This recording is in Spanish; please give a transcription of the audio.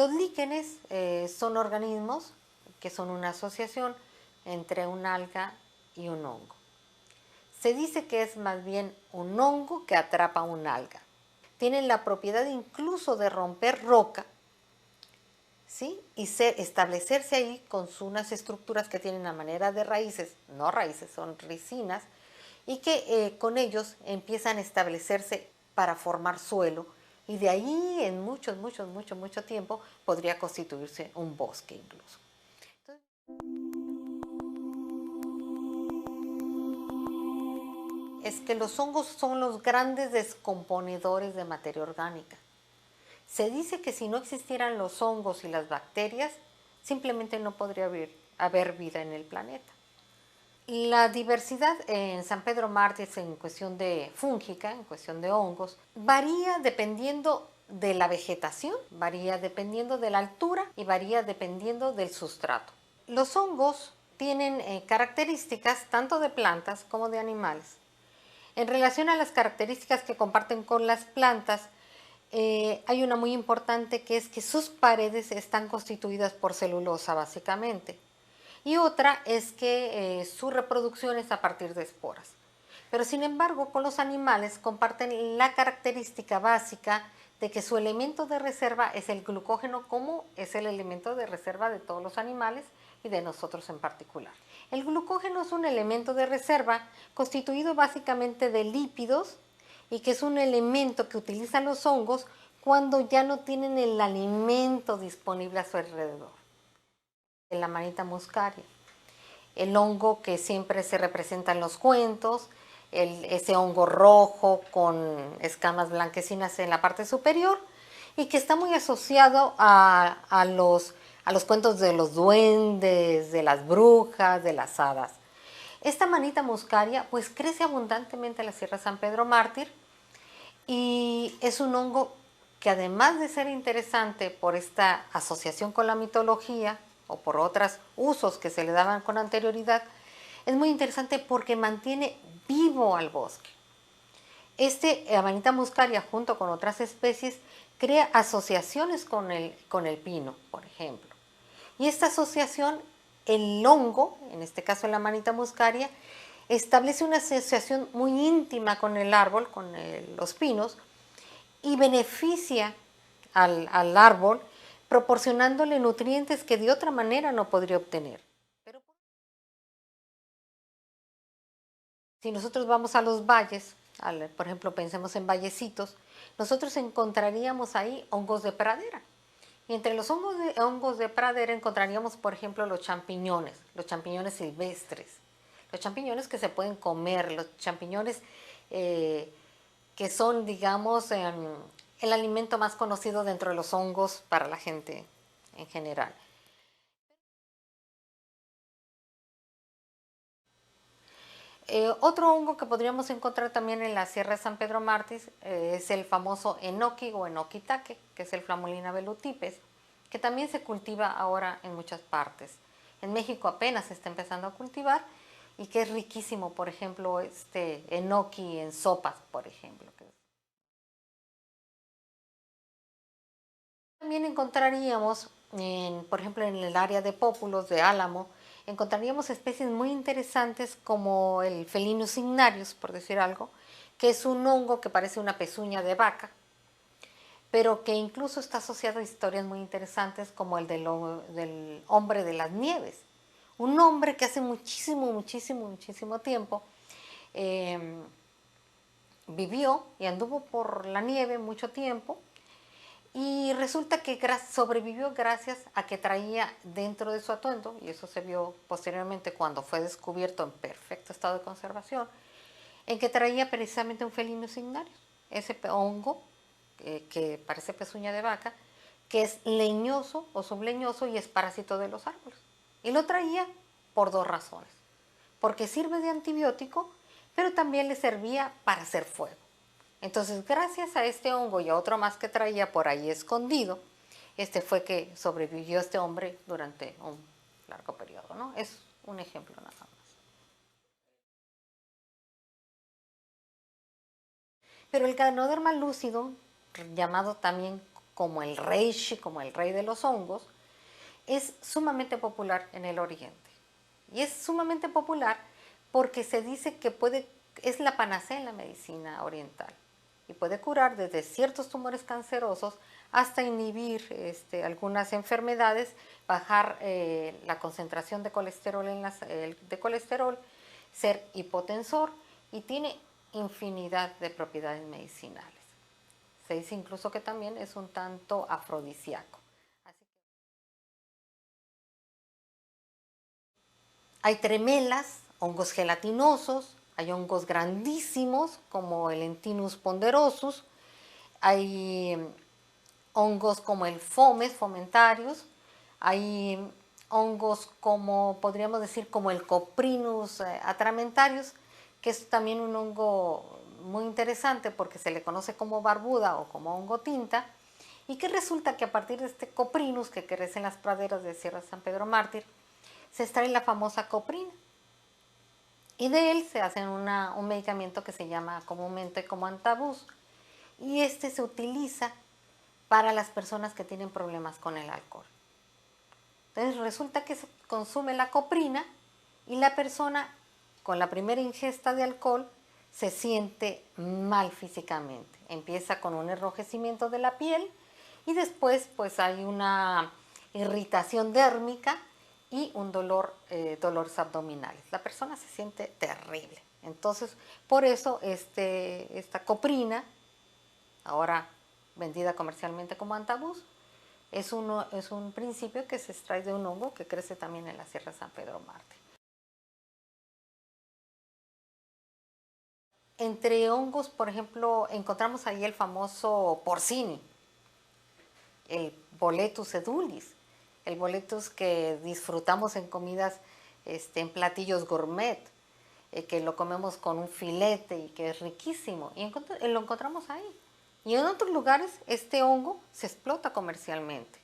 Los líquenes son organismos que son una asociación entre un alga y un hongo. Se dice que es más bien un hongo que atrapa un alga. Tienen la propiedad incluso de romper roca, ¿sí? Y establecerse ahí con unas estructuras que tienen a manera de raíces, no raíces, son ricinas, y que con ellos empiezan a establecerse para formar suelo, y de ahí en mucho tiempo podría constituirse un bosque incluso. Es que los hongos son los grandes descomponedores de materia orgánica. Se dice que si no existieran los hongos y las bacterias, simplemente no podría haber vida en el planeta. La diversidad en San Pedro Mártir en cuestión de fúngica, en cuestión de hongos, varía dependiendo de la vegetación, varía dependiendo de la altura y varía dependiendo del sustrato. Los hongos tienen características tanto de plantas como de animales. En relación a las características que comparten con las plantas, hay una muy importante que es que sus paredes están constituidas por celulosa básicamente. Y otra es que su reproducción es a partir de esporas. Pero sin embargo, con los animales comparten la característica básica de que su elemento de reserva es el glucógeno, como es el elemento de reserva de todos los animales y de nosotros en particular. El glucógeno es un elemento de reserva constituido básicamente de lípidos y que es un elemento que utilizan los hongos cuando ya no tienen el alimento disponible a su alrededor. La manita muscaria, el hongo que siempre se representa en los cuentos, ese hongo rojo con escamas blanquecinas en la parte superior y que está muy asociado a los cuentos de los duendes, de las brujas, de las hadas. Esta manita muscaria pues crece abundantemente en la Sierra San Pedro Mártir y es un hongo que además de ser interesante por esta asociación con la mitología o por otros usos que se le daban con anterioridad, es muy interesante porque mantiene vivo al bosque. Amanita muscaria, junto con otras especies, crea asociaciones con el pino, por ejemplo. Y esta asociación, el hongo, en este caso la Amanita muscaria, establece una asociación muy íntima con el árbol, con los pinos, y beneficia al árbol proporcionándole nutrientes que de otra manera no podría obtener. Pero si nosotros vamos a los valles, por ejemplo, pensemos en vallecitos, nosotros encontraríamos ahí hongos de pradera. Y entre los hongos de pradera encontraríamos, por ejemplo, los champiñones silvestres, los champiñones que se pueden comer, los champiñones que son, digamos, el alimento más conocido dentro de los hongos para la gente en general. Otro hongo que podríamos encontrar también en la Sierra de San Pedro Mártir es el famoso enoki o enoquitaque, que es el Flamulina velutipes, que también se cultiva ahora en muchas partes. En México apenas se está empezando a cultivar y que es riquísimo, por ejemplo, este enoki en sopas, por ejemplo. También encontraríamos, por ejemplo, en el área de Pópulos, de Álamo, encontraríamos especies muy interesantes como el Felinus ignarius, por decir algo, que es un hongo que parece una pezuña de vaca, pero que incluso está asociado a historias muy interesantes como el del hombre de las nieves. Un hombre que hace muchísimo tiempo vivió y anduvo por la nieve mucho tiempo. Y resulta que sobrevivió gracias a que traía dentro de su atuendo, y eso se vio posteriormente cuando fue descubierto en perfecto estado de conservación, en que traía precisamente un Felinus ignarius, ese hongo que parece pezuña de vaca, que es leñoso o subleñoso y es parásito de los árboles. Y lo traía por dos razones, porque sirve de antibiótico, pero también le servía para hacer fuego. Entonces, gracias a este hongo y a otro más que traía por ahí escondido, fue que sobrevivió este hombre durante un largo periodo, ¿no? Es un ejemplo nada más. Pero el Ganoderma lúcido, llamado también como el reishi, como el rey de los hongos, es sumamente popular en el Oriente. Y es sumamente popular porque se dice que es la panacea en la medicina oriental y puede curar desde ciertos tumores cancerosos hasta inhibir algunas enfermedades, bajar la concentración de colesterol, ser hipotensor, y tiene infinidad de propiedades medicinales. Se dice incluso que también es un tanto afrodisíaco. Hay tremelas, hongos gelatinosos, hay hongos grandísimos como el Entinus ponderosus, hay hongos como el fomentarius, hay hongos como, podríamos decir, como el Coprinus atramentarius, que es también un hongo muy interesante porque se le conoce como barbuda o como hongo tinta, y que resulta que a partir de este Coprinus que crece en las praderas de Sierra San Pedro Mártir, se extrae la famosa coprina. Y de él se hace un medicamento que se llama comúnmente como antabús. Y este se utiliza para las personas que tienen problemas con el alcohol. Entonces resulta que se consume la coprina y la persona con la primera ingesta de alcohol se siente mal físicamente. Empieza con un enrojecimiento de la piel y después pues hay una irritación dérmica y un dolores abdominales. La persona se siente terrible. Entonces, por eso esta coprina, ahora vendida comercialmente como antabús, es un principio que se extrae de un hongo que crece también en la Sierra San Pedro Mártir. Entre hongos, por ejemplo, encontramos ahí el famoso porcini, el Boletus edulis, el boletus que disfrutamos en comidas, en platillos gourmet, que lo comemos con un filete y que es riquísimo. Y lo encontramos ahí. Y en otros lugares este hongo se explota comercialmente.